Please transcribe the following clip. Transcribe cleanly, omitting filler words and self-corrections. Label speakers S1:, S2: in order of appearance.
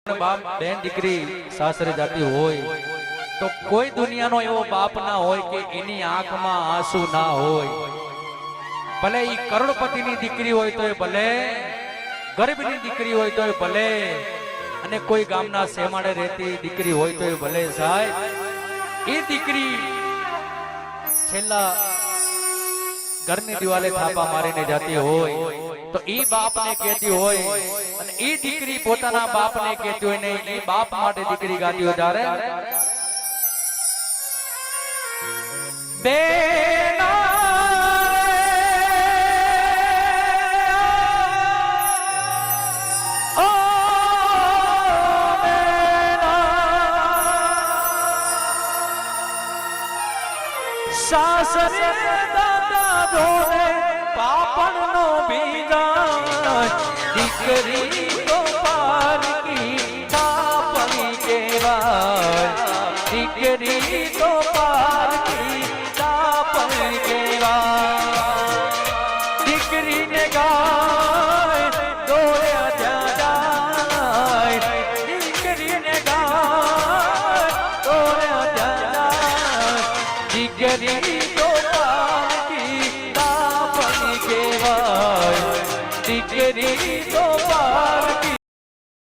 S1: પણ બાપ બેન દીકરી સાસરે જાતી હોય તો કોઈ દુનિયાનો એવો બાપ ના હોય કે એની આંખમાં આંસુ ના હોય. ભલે ઈ કરોડપતિની દીકરી હોય તો ભલે, ગરીબની દીકરી હોય તો ભલે, અને કોઈ ગામના સેમાડે રહેતી દીકરી હોય તો ભલે સાહેબ, એ દીકરી છેલ્લા ઘરની દિવાલે થાપા મારીને જાતી હોય તો ઈ બાપને કહેતી હોય, અને ઈ દીકરી પોતાના બાપને કહેતી હોય ને ઈ બાપ માટે દીકરી ગાતી હોય ત્યારે
S2: સાસરે દાદા ધોરે પાપણનો બીજા દીકરી તો પારકી તાપણી કહેવાય, દીકરી તો પારકી તાપણી